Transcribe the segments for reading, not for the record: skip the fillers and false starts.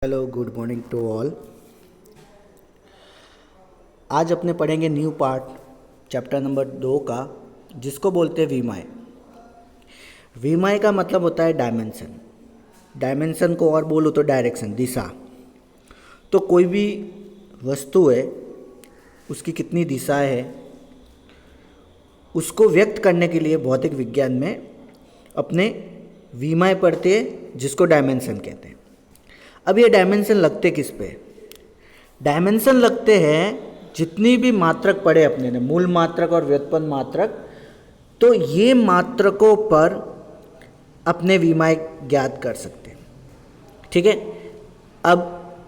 Hello, good morning to all. आज अपने पढ़ेंगे न्यू पार्ट चैप्टर नंबर 2 का, जिसको बोलते हैं विमाय। विमाय का मतलब होता है डायमेंशन। डायमेंशन को और बोलो तो डायरेक्शन, दिशा। तो कोई भी वस्तु है, उसकी कितनी दिशाएं है, उसको व्यक्त करने के लिए भौतिक विज्ञान में अपने विमाय पढ़ते हैं, जिसको डायमेंशन कहते हैं। अब ये डायमेंशन लगते किस पे? डायमेंशन लगते हैं जितनी भी मात्रक पढ़े अपने ने, मूल मात्रक और व्युत्पन्न मात्रक, तो ये मात्रकों पर अपने विमाय ज्ञात कर सकते हैं। ठीक है। अब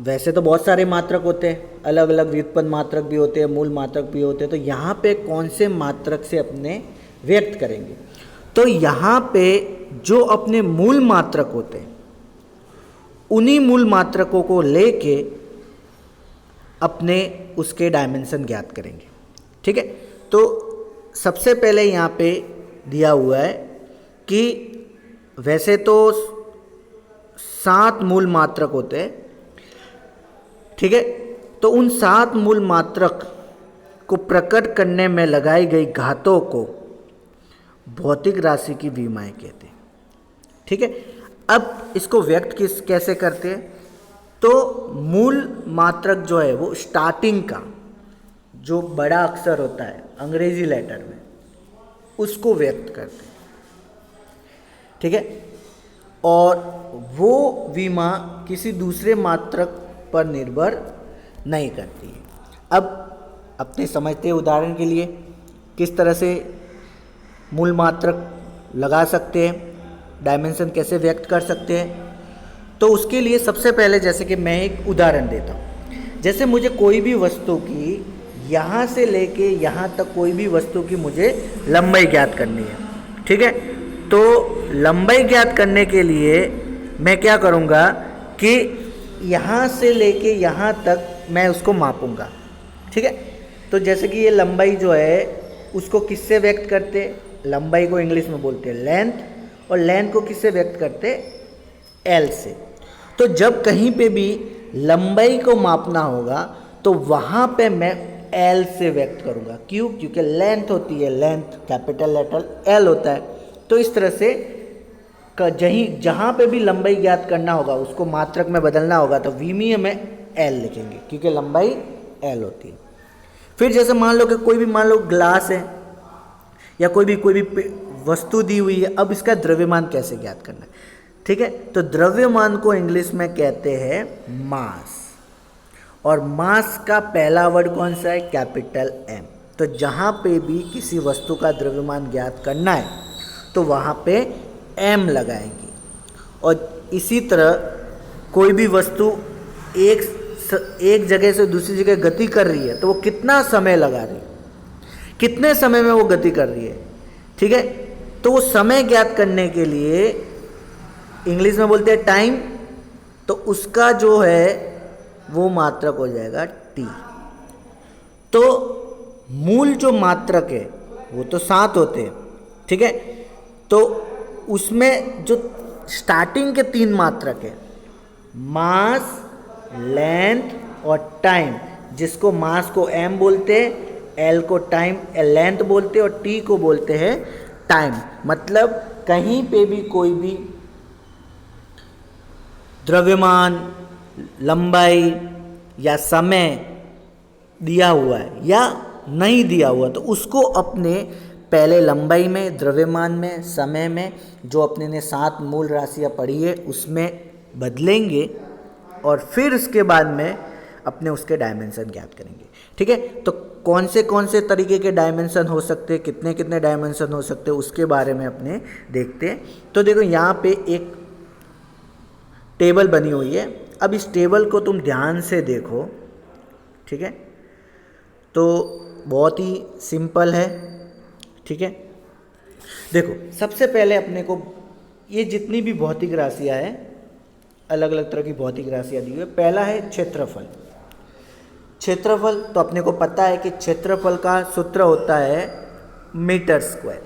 वैसे तो बहुत सारे मात्रक होते हैं, अलग अलग व्युत्पन्न मात्रक भी होते हैं, मूल मात्रक भी होते हैं। तो यहाँ पे कौन से मात्रक से अपने व्यक्त करेंगे? तो यहाँ पे जो अपने मूल मात्रक होते हैं, उन्हीं मूल मात्रकों को लेके अपने उसके डायमेंशन ज्ञात करेंगे। ठीक है। तो सबसे पहले यहाँ पे दिया हुआ है कि वैसे तो 7 मूल मात्रक होते हैं। ठीक है। तो उन 7 मूल मात्रक को प्रकट करने में लगाई गई घातों को भौतिक राशि की विमाय कहते हैं। ठीक है। अब इसको व्यक्त कैसे करते हैं? तो मूल मात्रक जो है वो स्टार्टिंग का जो बड़ा अक्षर होता है अंग्रेजी लेटर में, उसको व्यक्त करते हैं। ठीक है। और वो विमा किसी दूसरे मात्रक पर निर्भर नहीं करती है। अब अपने समझते हैं उदाहरण के लिए किस तरह से मूल मात्रक लगा सकते हैं, डायमेंशन कैसे व्यक्त कर सकते हैं। तो उसके लिए सबसे पहले जैसे कि मैं एक उदाहरण देता हूँ। जैसे मुझे कोई भी वस्तु की यहाँ से लेके यहाँ तक कोई भी वस्तु की मुझे लंबाई ज्ञात करनी है। ठीक है। तो लंबाई ज्ञात करने के लिए मैं क्या करूँगा कि यहाँ से लेके यहाँ तक मैं उसको मापूंगा। ठीक है। तो जैसे कि ये लंबाई जो है उसको किससे व्यक्त करते हैं? लंबाई को इंग्लिश में बोलते हैं लेंथ, और लेंथ को किससे व्यक्त करते? एल से। तो जब कहीं पे भी लंबाई को मापना होगा तो वहाँ पे मैं एल से व्यक्त करूँगा। क्यों? क्योंकि लेंथ होती है, लेंथ कैपिटल लेटर एल होता है। तो इस तरह से जहाँ पे भी लंबाई ज्ञात करना होगा उसको मात्रक में बदलना होगा तो विमीय में एल लिखेंगे, क्योंकि लंबाई एल होती है। फिर जैसे मान लो कि कोई भी मान लो ग्लास है या कोई भी वस्तु दी हुई है। अब इसका द्रव्यमान कैसे ज्ञात करना है? ठीक है। तो द्रव्यमान को इंग्लिश में कहते हैं मास, और मास का पहला वर्ड कौन सा है? Capital M. तो जहाँ पे भी किसी वस्तु का द्रव्यमान ज्ञात करना है तो वहाँ पे एम लगाएंगे। और इसी तरह कोई भी वस्तु एक जगह से दूसरी जगह गति कर रही है तो वो कितना समय लगा रही है, कितने समय में वो गति कर रही है। ठीक है। तो वो समय ज्ञात करने के लिए इंग्लिश में बोलते हैं टाइम, तो उसका जो है वो मात्रक हो जाएगा टी। तो मूल जो मात्रक है वो तो 7 होते हैं। ठीक है। तो उसमें जो स्टार्टिंग के 3 मात्रक है, मास, लेंथ और टाइम, जिसको मास को एम बोलते हैं, एल को टाइम लेंथ बोलते हैं, और टी को बोलते हैं टाइम। मतलब कहीं पे भी कोई भी द्रव्यमान, लंबाई या समय दिया हुआ है या नहीं दिया हुआ, तो उसको अपने पहले लंबाई में, द्रव्यमान में, समय में, जो अपने ने 7 मूल राशियाँ पढ़ी है उसमें बदलेंगे, और फिर उसके बाद में अपने उसके डायमेंशन ज्ञात करेंगे। ठीक है। तो कौन से तरीके के डायमेंशन हो सकते हैं, कितने कितने डायमेंशन हो सकते हैं, उसके बारे में अपने देखते हैं। तो देखो यहाँ पे एक टेबल बनी हुई है। अब इस टेबल को तुम ध्यान से देखो। ठीक है। तो बहुत ही सिंपल है। ठीक है। देखो सबसे पहले अपने को ये जितनी भी भौतिक राशियाँ हैं, अलग अलग तरह की भौतिक राशियाँ दी हुई है। पहला है क्षेत्रफल। क्षेत्रफल तो अपने को पता है कि क्षेत्रफल का सूत्र होता है मीटर स्क्वायर,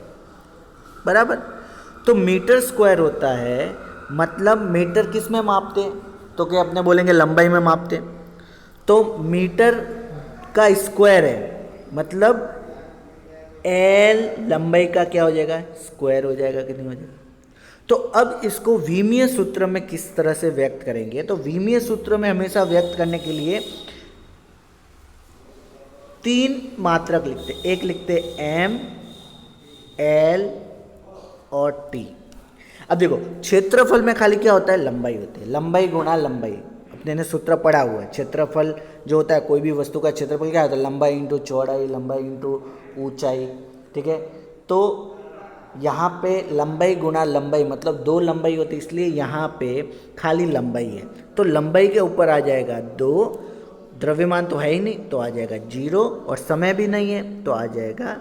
बराबर। तो मीटर स्क्वायर होता है मतलब मीटर किस में मापते हैं, तो क्या अपने बोलेंगे लंबाई में मापते हैं। तो मीटर का स्क्वायर है, मतलब एल लंबाई का क्या हो जाएगा, स्क्वायर हो जाएगा, कितनी हो जाएगा। तो अब इसको विमीय सूत्र में किस तरह से व्यक्त करेंगे, तो विमीय सूत्र में हमेशा व्यक्त करने के लिए 3 मात्रक लिखते, एक लिखते एम, एल और टी। अब देखो क्षेत्रफल में खाली क्या होता है, लंबाई होती है, लंबाई गुणा लंबाई, अपने ने सूत्र पढ़ा हुआ है। क्षेत्रफल जो होता है कोई भी वस्तु का क्षेत्रफल क्या होता है, लंबाई इंटू चौड़ाई, लंबाई इंटू ऊंचाई, ठीक है। तो यहाँ पे लंबाई गुणा लंबाई मतलब 2 लंबाई होती है, इसलिए यहाँ पे खाली लंबाई है, तो लंबाई के ऊपर आ जाएगा 2, द्रव्यमान तो है ही नहीं तो आ जाएगा 0, और समय भी नहीं है तो आ जाएगा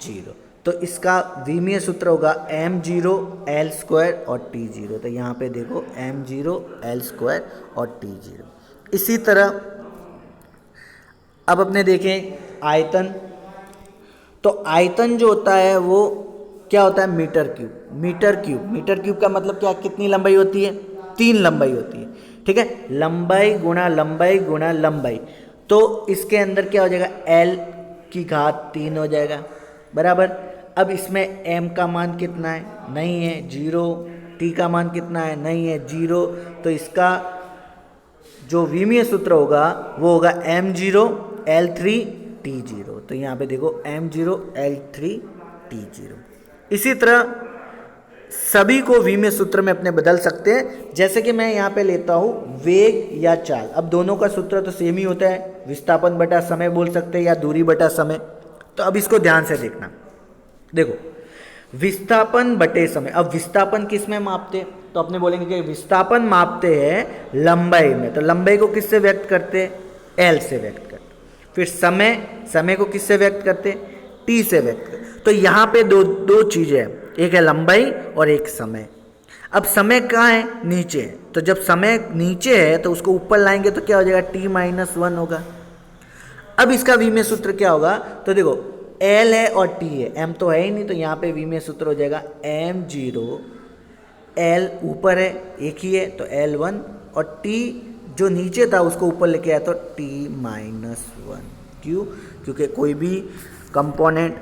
0। तो इसका विमीय सूत्र होगा m0 l स्क्वायर और t0। तो यहाँ पे देखो m0 l स्क्वायर और t0। इसी तरह अब अपने देखें आयतन, तो आयतन जो होता है वो क्या होता है, मीटर क्यूब। मीटर क्यूब का मतलब क्या, कितनी लंबाई होती है, 3 लंबाई होती है, ठीक है। लंबाई गुणा लंबाई गुणा लंबाई, तो इसके अंदर क्या हो जाएगा, l की घात 3 हो जाएगा, बराबर। अब इसमें m का मान कितना है, नहीं है, 0। t का मान कितना है, नहीं है, 0। तो इसका जो विमीय सूत्र होगा वो होगा m0 l3 t0। तो यहाँ पे देखो m0 l3 t0। इसी तरह सभी को विमीय सूत्र में अपने बदल सकते हैं। जैसे कि मैं यहाँ पे लेता हूँ वेग या चाल, अब दोनों का सूत्र तो सेम ही होता है, विस्थापन बटा समय बोल सकते हैं या दूरी बटा समय। तो अब इसको ध्यान से देखना, देखो विस्थापन बटे समय। अब विस्थापन किस में मापते हैं, तो अपने बोलेंगे कि विस्थापन मापते हैं लंबाई में, तो लंबाई को किससे व्यक्त करते हैं, एल से व्यक्त करते। फिर समय को किससे व्यक्त करते हैं, टी से व्यक्त करते। तो यहाँ पे दो चीजें हैं, एक है लंबाई और एक समय। अब समय कहाँ है, नीचे है, तो जब समय नीचे है तो उसको ऊपर लाएंगे तो क्या हो जाएगा, t-1 होगा। अब इसका विमीय सूत्र क्या होगा, तो देखो L है और T है, M तो है ही नहीं, तो यहाँ पे विमीय सूत्र हो जाएगा m0, L ऊपर है एक ही है तो L1, और T जो नीचे था उसको ऊपर लेके आया तो t-1। क्यों, क्योंकि कोई भी कंपोनेंट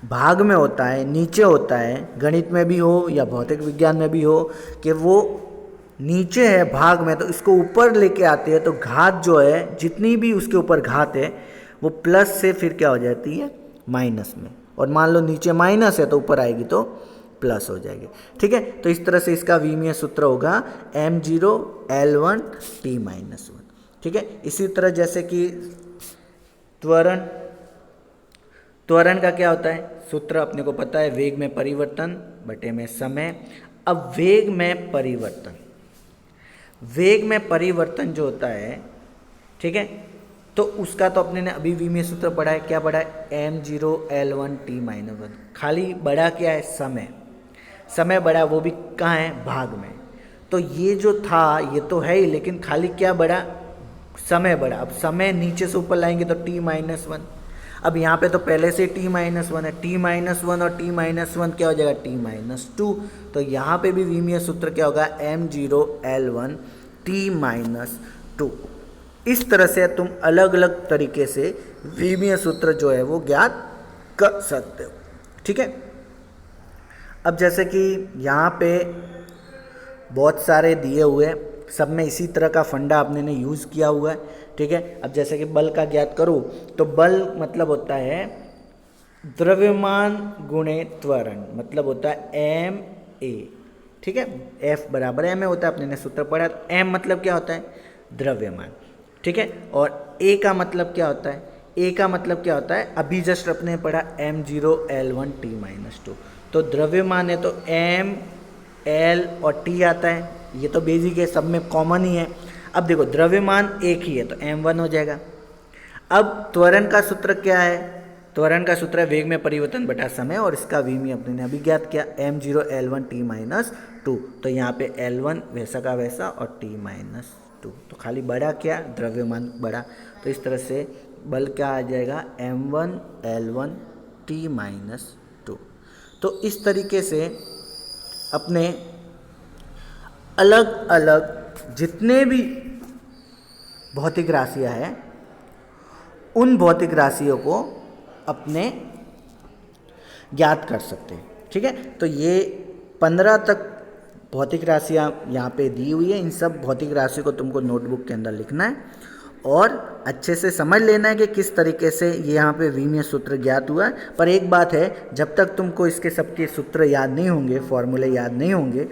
भाग में होता है, नीचे होता है, गणित में भी हो या भौतिक विज्ञान में भी हो कि वो नीचे है भाग में, तो इसको ऊपर लेके आते हैं तो घात जो है, जितनी भी उसके ऊपर घात है वो प्लस से फिर क्या हो जाती है, माइनस में। और मान लो नीचे माइनस है तो ऊपर आएगी तो प्लस हो जाएगी, ठीक है। तो इस तरह से इसका विमीय सूत्र होगा m0 l1 t-1, ठीक है। इसी तरह जैसे कि त्वरण का क्या होता है, सूत्र अपने को पता है, वेग में परिवर्तन बटे में समय। अब वेग में परिवर्तन जो होता है, ठीक है, तो उसका तो अपने ने अभी विमीय सूत्र पढ़ा है, क्या पढ़ा है, m0 l1 t-1। खाली बड़ा क्या है, समय बड़ा, वो भी कहाँ है, भाग में। तो ये जो था ये तो है ही, लेकिन खाली क्या बड़ा, समय बड़ा। अब समय नीचे से ऊपर लाएंगे तो t-1। अब यहाँ पे तो पहले से t-1 है, t-1 और t-1 क्या हो जाएगा, t-2। तो यहाँ पे भी विमीय सूत्र क्या होगा, m0 l1 t-2। इस तरह से तुम अलग अलग तरीके से विमीय सूत्र जो है वो ज्ञात कर सकते हो, ठीक है। अब जैसे कि यहाँ पे बहुत सारे दिए हुए हैं, सब में इसी तरह का फंडा आपने ने यूज़ किया हुआ है, ठीक है। अब जैसे कि बल का ज्ञात करूँ तो बल मतलब होता है द्रव्यमान गुणे त्वरण, मतलब होता है ma, ठीक है। F बराबर ma होता है, अपने ने सूत्र पढ़ा। m मतलब क्या होता है, द्रव्यमान, ठीक है। और a का मतलब क्या होता है, a का मतलब क्या होता है, अभी जस्ट अपने पढ़ा m0 l1 t-2। तो द्रव्यमान है तो m l और t आता है, ये तो बेसिक है, सब में कॉमन ही है। अब देखो द्रव्यमान एक ही है तो m1 हो जाएगा। अब त्वरण का सूत्र क्या है, त्वरण का सूत्र है वेग में परिवर्तन बटा समय, और इसका विमीय अपने ने अभी ज्ञात किया m0 l1 t-2। तो यहाँ पे l1 वैसा का वैसा और t-2, तो खाली बड़ा क्या, द्रव्यमान बड़ा। तो इस तरह से बल क्या आ जाएगा, m1 l1 t-2। तो इस तरीके से अपने अलग अलग जितने भी भौतिक राशियां हैं उन भौतिक राशियों को अपने ज्ञात कर सकते हैं। ठीक है, तो ये 15 तक भौतिक राशियाँ यहाँ पे दी हुई है। इन सब भौतिक राशियों को तुमको नोटबुक के अंदर लिखना है और अच्छे से समझ लेना है कि किस तरीके से ये यहाँ पे विमीय सूत्र ज्ञात हुआ है। पर एक बात है, जब तक तुमको इसके सबके सूत्र याद नहीं होंगे, फॉर्मूले याद नहीं होंगे,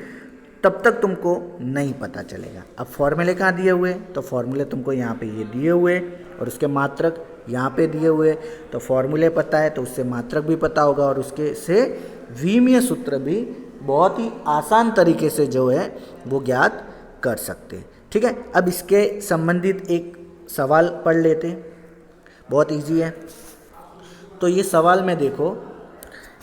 तब तक तुमको नहीं पता चलेगा। अब फॉर्मूले कहाँ दिए हुए, तो फॉर्मूले तुमको यहाँ पे ये दिए हुए और उसके मात्रक यहाँ पे दिए हुए। तो फॉर्मूले पता है तो उससे मात्रक भी पता होगा और उसके से विमीय सूत्र भी बहुत ही आसान तरीके से जो है वो ज्ञात कर सकते हैं। ठीक है, अब इसके संबंधित एक सवाल पढ़ लेते हैं, बहुत इजी है। तो ये सवाल में देखो,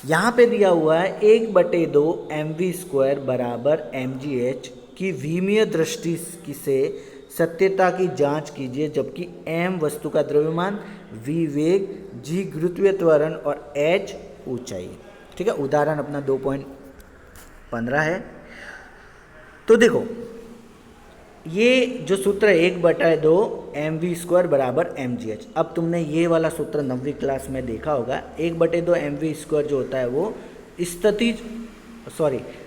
यहाँ पे दिया हुआ है 1/2 mv² बराबर mgh की विमीय दृष्टि से सत्यता की जांच कीजिए, जबकि m वस्तु का द्रव्यमान, v वेग, g गुरुत्वीय त्वरण और h ऊंचाई। ठीक है, उदाहरण अपना 2.15 है। तो देखो, ये जो सूत्र है 1/2 mv² बराबर mgh। अब तुमने ये वाला सूत्र 9वीं क्लास में देखा होगा। 1/2 mv² जो होता है वो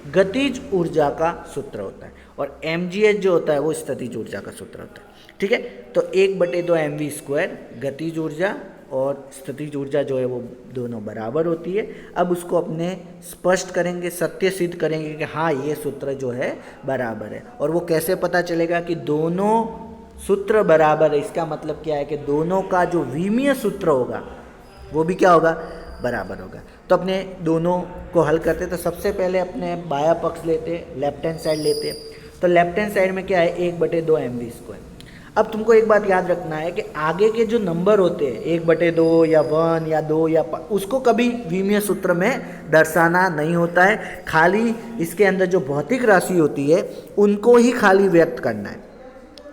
गतिज ऊर्जा का सूत्र होता है और mgh जो होता है वो स्थितिज ऊर्जा का सूत्र होता है। ठीक है, तो 1/2 mv² गतिज ऊर्जा और स्थितिज ऊर्जा जो है वो दोनों बराबर होती है। अब उसको अपने स्पष्ट करेंगे, सत्य सिद्ध करेंगे कि हाँ ये सूत्र जो है बराबर है। और वो कैसे पता चलेगा कि दोनों सूत्र बराबर है? इसका मतलब क्या है कि दोनों का जो विमीय सूत्र होगा वो भी क्या होगा, बराबर होगा। तो अपने दोनों को हल करते, तो सबसे पहले अपने बाया पक्ष लेते, लेफ्ट हैंड साइड लेते। तो लेफ्ट हैंड साइड में क्या है, 1/2 mv²। अब तुमको एक बात याद रखना है कि आगे के जो नंबर होते हैं 1/2 या 1 या 2 या उसको कभी विमीय सूत्र में दर्शाना नहीं होता है। खाली इसके अंदर जो भौतिक राशि होती है उनको ही खाली व्यक्त करना है।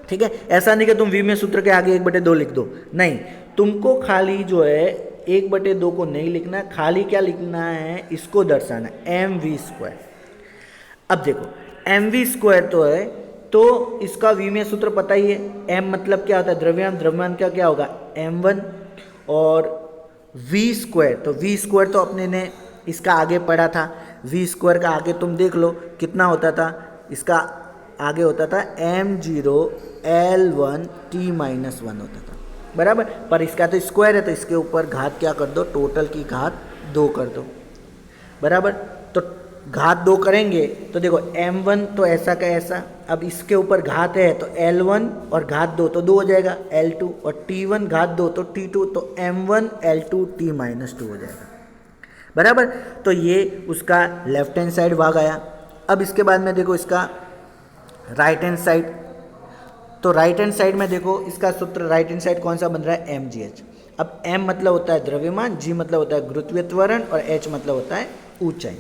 ठीक है, ऐसा नहीं कि तुम विमीय सूत्र के आगे 1/2 लिख दो, नहीं, तुमको खाली जो है 1/2 को नहीं लिखना है, खाली क्या लिखना है, इसको दर्शाना है, mv²। अब देखो mv² तो है, तो इसका विमीय सूत्र पता ही है। m मतलब क्या होता है, द्रव्यमान, द्रव्यमान का क्या होगा m1 और v², तो v² तो अपने ने इसका आगे पढ़ा था। v² का आगे तुम देख लो कितना होता था, इसका आगे होता था m0 l1 t-1 होता था, बराबर। पर इसका तो स्क्वायर है तो इसके ऊपर घात क्या कर दो, टोटल की घात 2 कर दो, बराबर। तो घात 2 करेंगे तो देखो m1 तो ऐसा का ऐसा, अब इसके ऊपर घात है तो l1 और घात 2 तो 2 हो जाएगा l2 और t1 घात 2 तो t2, तो m1 l2 t-2 हो जाएगा, बराबर। तो ये उसका लेफ्ट हैंड साइड भाग आया। अब इसके बाद में देखो इसका राइट हैंड साइड, तो राइट हैंड साइड में देखो इसका सूत्र राइट हैंड साइड कौन सा बन रहा है, mgh। अब m मतलब होता है द्रव्यमान, g मतलब होता है गुरुत्वीय त्वरण और h मतलब होता है ऊंचाई,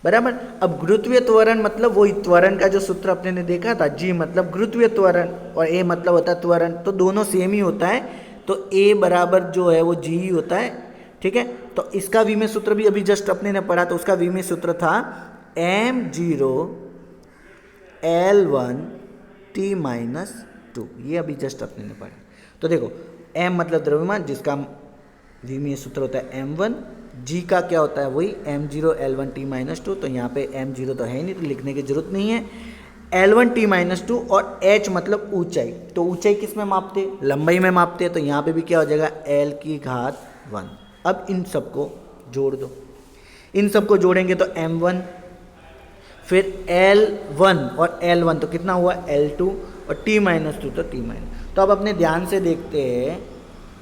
बराबर। अब गुरुत्वीय त्वरण मतलब वही त्वरण का जो सूत्र अपने ने देखा था, g मतलब गुरुत्वीय त्वरण और a मतलब होता है त्वरण, तो दोनों सेम ही होता है, तो a बराबर जो है वो g ही होता है। ठीक है, तो इसका विमीय सूत्र भी अभी जस्ट अपने ने पढ़ा, तो उसका विमीय सूत्र था m0 l1 t-2, ये अभी जस्ट अपने ने पढ़ा। तो देखो m मतलब द्रव्यमान जिसका विमीय सूत्र होता है m1, g का क्या होता है वही m0 l1 t-2, तो यहाँ पे m0 तो है ही नहीं तो लिखने की जरूरत नहीं है, l1 t-2 और h मतलब ऊंचाई, तो ऊंचाई किस में मापते, लंबाई में मापते, तो यहाँ पे भी क्या हो जाएगा l की घात 1। अब इन सबको जोड़ दो, इन सबको जोड़ेंगे तो m1 फिर l1 और l1 तो कितना हुआ l2 और t-2 तो t-। तो अब अपने ध्यान से देखते हैं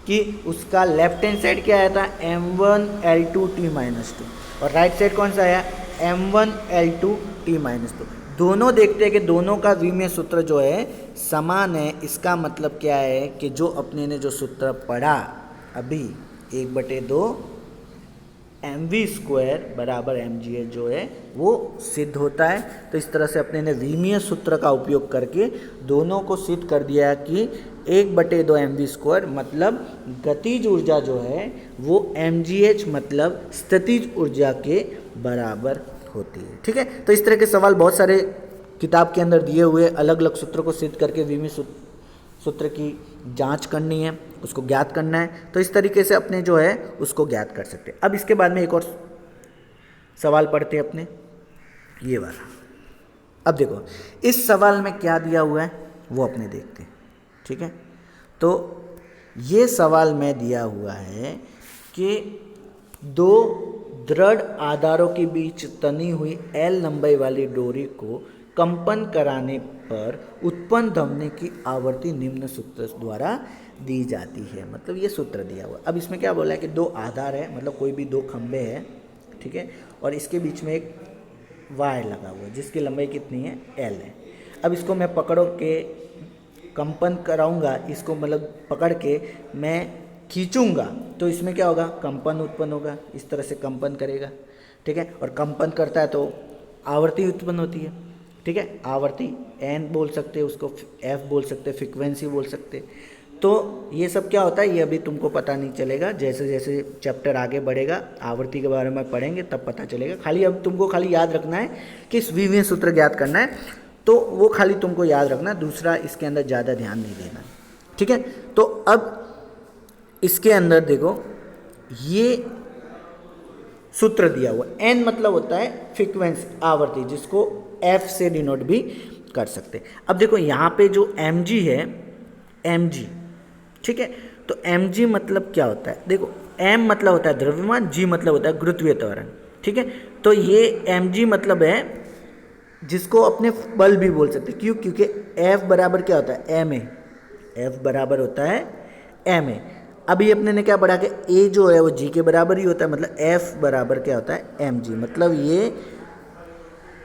कि उसका लेफ्ट हैंड साइड क्या आया था m1 l2 t-2 और राइट साइड कौन सा आया m1 l2 t-2। दोनों देखते हैं कि दोनों का विमीय सूत्र जो है समान है। इसका मतलब क्या है कि जो अपने ने जो सूत्र पढ़ा अभी 1/2 mv² बराबर mgh जो है वो सिद्ध होता है। तो इस तरह से अपने ने विमीय सूत्र का उपयोग करके दोनों को सिद्ध कर दिया कि 1/2 mv² मतलब गतिज ऊर्जा जो है वो mgh मतलब स्थितिज ऊर्जा के बराबर होती है। ठीक है, तो इस तरह के सवाल बहुत सारे किताब के अंदर दिए हुए अलग अलग सूत्रों को सिद्ध करके विमी सूत्र की जांच करनी है, उसको ज्ञात करना है, तो इस तरीके से अपने जो है उसको ज्ञात कर सकते हैं। अब इसके बाद में एक और सवाल पढ़ते हैं अपने, ये वाला। अब देखो इस सवाल में क्या दिया हुआ है वो अपने देखते हैं, ठीक है। तो ये सवाल में दिया हुआ है कि दो दृढ़ आधारों के बीच तनी हुई L लंबाई वाली डोरी को कंपन कराने पर उत्पन्न ध्वनि की आवृत्ति निम्न सूत्र द्वारा दी जाती है। मतलब ये सूत्र दिया हुआ। अब इसमें क्या बोला है कि दो आधार है, मतलब कोई भी दो खंबे हैं, ठीक है, और इसके बीच में एक वायर लगा हुआ है जिसकी लंबाई कितनी है, L है। अब इसको मैं पकड़ो के कंपन कराऊंगा, इसको मतलब पकड़ के मैं खींचूंगा तो इसमें क्या होगा, कंपन उत्पन्न होगा, इस तरह से कंपन करेगा, ठीक है। और कंपन करता है तो आवृत्ति उत्पन्न होती है, ठीक है। आवर्ती एन बोल सकते हैं उसको, एफ बोल सकते हैं, फ्रिक्वेंसी बोल सकते हैं। तो ये सब क्या होता है ये अभी तुमको पता नहीं चलेगा, जैसे जैसे चैप्टर आगे बढ़ेगा आवर्ती के बारे में पढ़ेंगे तब पता चलेगा। खाली अब तुमको खाली याद रखना है कि विमीय सूत्र ज्ञात करना है, तो वो खाली तुमको याद रखना है, दूसरा इसके अंदर ज़्यादा ध्यान नहीं देना, ठीक है। तो अब इसके अंदर देखो ये सूत्र दिया हुआ, एन मतलब होता है फ्रीक्वेंसी आवर्ती, जिसको एफ से डिनोट भी कर सकते हैं। अब देखो यहाँ पे जो mg है, mg, ठीक है, तो mg मतलब क्या होता है, देखो m मतलब होता है द्रव्यमान, g मतलब होता है गुरुत्वीय त्वरण, ठीक है। तो ये mg मतलब है जिसको अपने बल भी बोल सकते हैं, क्यों, क्योंकि f बराबर क्या होता है, m है, f बराबर होता है m है। अभी अपने ने क्या पढ़ा कि a जो है वो g के बराबर ही होता है, मतलब f बराबर क्या होता है, mg, मतलब ये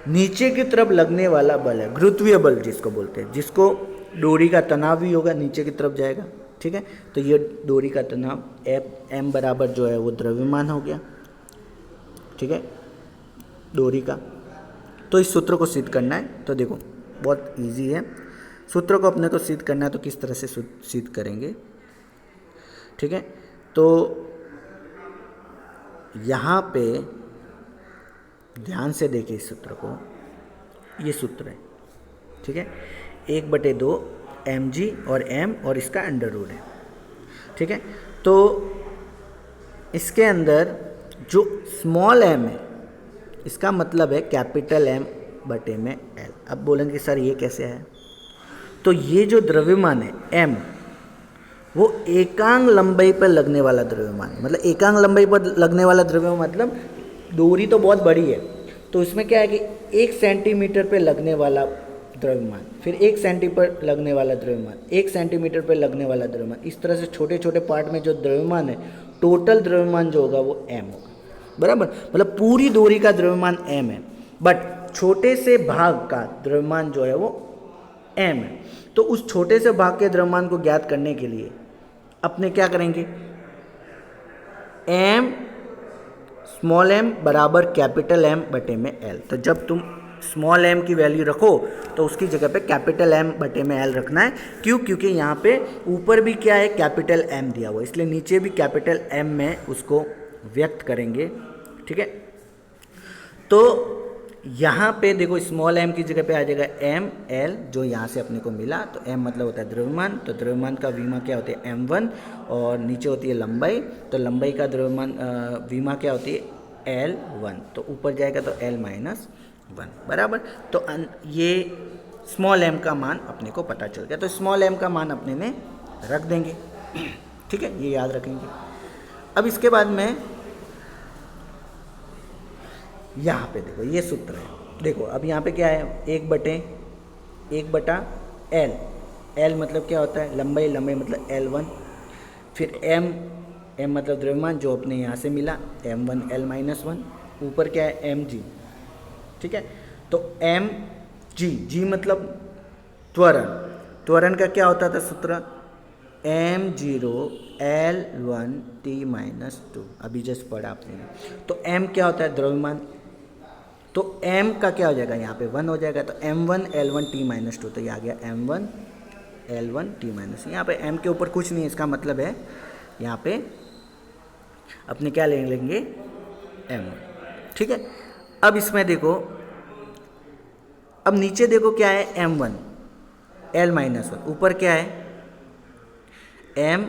नीचे की तरफ लगने वाला बल है, गुरुत्वीय बल जिसको बोलते हैं, जिसको डोरी का तनाव भी होगा नीचे की तरफ जाएगा, ठीक है। तो ये डोरी का तनाव एफ एम बराबर जो है वो द्रव्यमान हो गया, ठीक है, डोरी का। तो इस सूत्र को सिद्ध करना है, तो देखो बहुत इजी है, सूत्र को अपने को सिद्ध करना है तो किस तरह से सिद्ध करेंगे, ठीक है। तो यहाँ पे ध्यान से देखिए इस सूत्र को, ये सूत्र है, ठीक है, 1/2 mg और m और इसका अंडर रूट है, ठीक है। तो इसके अंदर जो स्मॉल m है इसका मतलब है कैपिटल M बटे में L। अब बोलेंगे सर ये कैसे है, तो ये जो द्रव्यमान है m वो एकांग लंबाई पर लगने वाला द्रव्यमान, मतलब एकांग लंबाई पर लगने वाला द्रव्यमान मतलब डोरी तो बहुत बड़ी है, तो इसमें क्या है कि 1 सेंटीमीटर पे लगने वाला द्रव्यमान, फिर 1 सेंटीमीटर पर लगने वाला द्रव्यमान, 1 सेंटीमीटर पर लगने वाला द्रव्यमान, इस तरह से छोटे छोटे पार्ट में जो द्रव्यमान है, टोटल द्रव्यमान जो होगा वो m होगा, बराबर। मतलब पूरी डोरी का द्रव्यमान m है, बट छोटे से भाग का द्रव्यमान जो है वो m है। तो उस छोटे से भाग के द्रव्यमान को ज्ञात करने के लिए अपने क्या करेंगे, m स्मॉल m बराबर कैपिटल M बटे में L। तो जब तुम स्मॉल m की वैल्यू रखो तो उसकी जगह पे कैपिटल M बटे में L रखना है, क्यों, क्योंकि यहाँ पे ऊपर भी क्या है, कैपिटल M दिया हुआ है, इसलिए नीचे भी कैपिटल M में उसको व्यक्त करेंगे, ठीक है। तो यहाँ पे देखो स्मॉल m की जगह पे आ जाएगा m l, जो यहाँ से अपने को मिला, तो m मतलब होता है द्रव्यमान, तो द्रव्यमान का विमा क्या होती है m1, और नीचे होती है लंबाई, तो लंबाई का द्रव्यमान विमा क्या होती है l1, तो ऊपर जाएगा तो l-1 बराबर। तो ये स्मॉल m का मान अपने को पता चल गया, तो स्मॉल m का मान अपने ने रख देंगे, ठीक है, ये याद रखेंगे। अब इसके बाद में यहाँ पे देखो ये सूत्र है, देखो अब यहाँ पे क्या है, 1/1 L, L मतलब क्या होता है, लंबाई, लंबाई मतलब L1, फिर M मतलब द्रव्यमान जो अपने यहाँ से मिला M1 L-1, ऊपर क्या है mg, ठीक है। तो mg मतलब त्वरण, त्वरण का क्या होता था सूत्र, m0 L1 t-2, अभी जस्ट पढ़ा आपने। तो m क्या होता है, द्रव्यमान, तो m का क्या हो जाएगा, यहाँ पे 1 हो जाएगा, तो m1 L1 t-2, तो ये आ गया m1 L1 t-, यहाँ पे m के ऊपर कुछ नहीं है, इसका मतलब है यहाँ पे अपने क्या ले लेंगे, m1, ठीक है। अब इसमें देखो अब नीचे देखो क्या है, m1 l माइनस वन, ऊपर क्या है m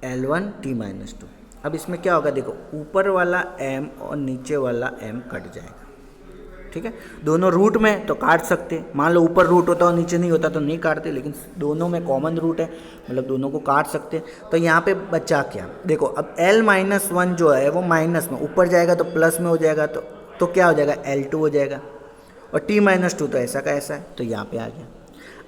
l1 t minus two. अब इसमें क्या होगा, देखो ऊपर वाला m और नीचे वाला m कट जाएगा, ठीक है। दोनों रूट में तो काट सकते, मान लो ऊपर रूट होता और नीचे नहीं होता तो नहीं काटते, लेकिन दोनों में कॉमन रूट है, मतलब दोनों को काट सकते। तो यहाँ पे बचा क्या, देखो अब l माइनस वन जो है वो माइनस में, ऊपर जाएगा तो प्लस में हो जाएगा, तो क्या हो जाएगा l2 हो जाएगा, और t माइनस टू तो ऐसा का ऐसा है, तो यहाँ पे आ गया।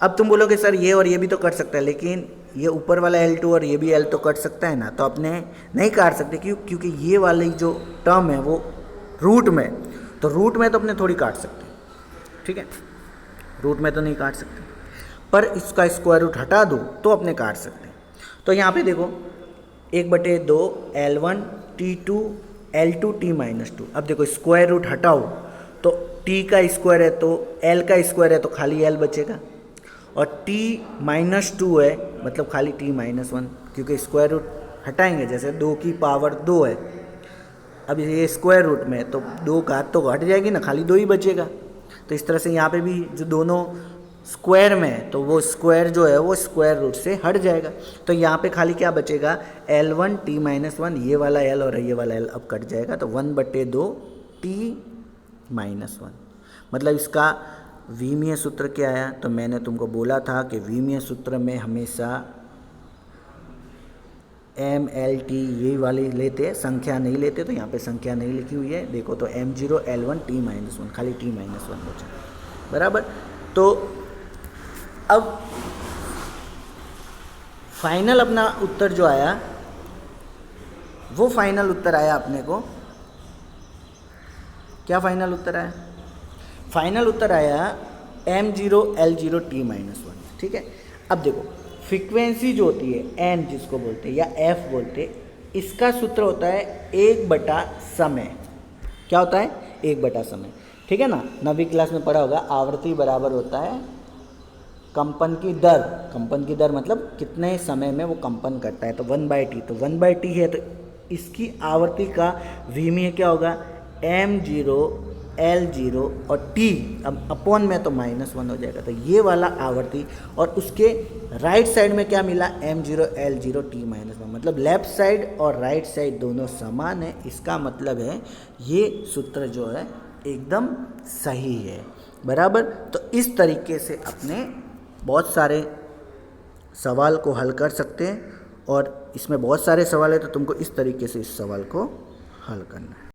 अब तुम बोलोगे सर ये और ये भी तो कट सकता है, लेकिन ये ऊपर वाला L2 और ये भी L तो कट सकता है ना, तो अपने नहीं काट सकते, क्योंकि ये वाली जो टर्म है वो रूट में, तो रूट में तो अपने थोड़ी काट सकते, ठीक है, रूट में तो नहीं काट सकते, पर इसका स्क्वायर रूट हटा दो तो अपने काट सकते। तो यहाँ पे देखो 1/2 L1 T2 L2 T minus two. अब देखो स्क्वायर रूट हटाओ तो T का स्क्वायर है तो L का स्क्वायर है तो खाली L बचेगा, और T माइनस टू है मतलब खाली T माइनस वन, क्योंकि स्क्वायर रूट हटाएंगे, जैसे 2 की पावर 2 है, अब ये स्क्वायर रूट में है तो 2 घात तो हट जाएगी ना, खाली 2 ही बचेगा। तो इस तरह से यहाँ पे भी जो दोनों स्क्वायर में है तो वो स्क्वायर जो है वो स्क्वायर रूट से हट जाएगा, तो यहाँ पे खाली क्या बचेगा L1 T माइनस वन, ये वाला L और ये वाला L अब कट जाएगा, तो 1/2 T माइनस वन। मतलब इसका विमीय सूत्र क्या आया, तो मैंने तुमको बोला था कि विमीय सूत्र में हमेशा MLT ये वाली लेते, संख्या नहीं लेते, तो यहाँ पे संख्या नहीं लिखी हुई है, देखो तो M0 L1 T minus one, खाली T माइनस वन बचा, बराबर। तो अब फाइनल अपना उत्तर जो आया वो फाइनल उत्तर आया अपने को, क्या फाइनल उत्तर आया, फाइनल उत्तर आया M0 L0 T minus one, ठीक है। अब देखो फ्रीक्वेंसी जो होती है n जिसको बोलते हैं या f बोलते हैं, इसका सूत्र होता है 1/समय, क्या होता है 1/समय, ठीक है ना, 9वीं क्लास में पढ़ा होगा, आवृत्ति बराबर होता है कंपन की दर, कंपन की दर मतलब कितने समय में वो कंपन करता है, तो 1/t, तो 1/t है तो इसकी आवृत्ति का विमीय क्या होगा M0 L0 और T, अब अपॉन में तो -1 हो जाएगा, तो ये वाला आवर्ती, और उसके राइट साइड में क्या मिला M0 L0 T -1, मतलब लेफ्ट साइड और राइट साइड दोनों समान है, इसका मतलब है ये सूत्र जो है एकदम सही है, बराबर। तो इस तरीके से अपने बहुत सारे सवाल को हल कर सकते हैं, और इसमें बहुत सारे सवाल है तो तुमको इस तरीके से इस सवाल को हल करना है।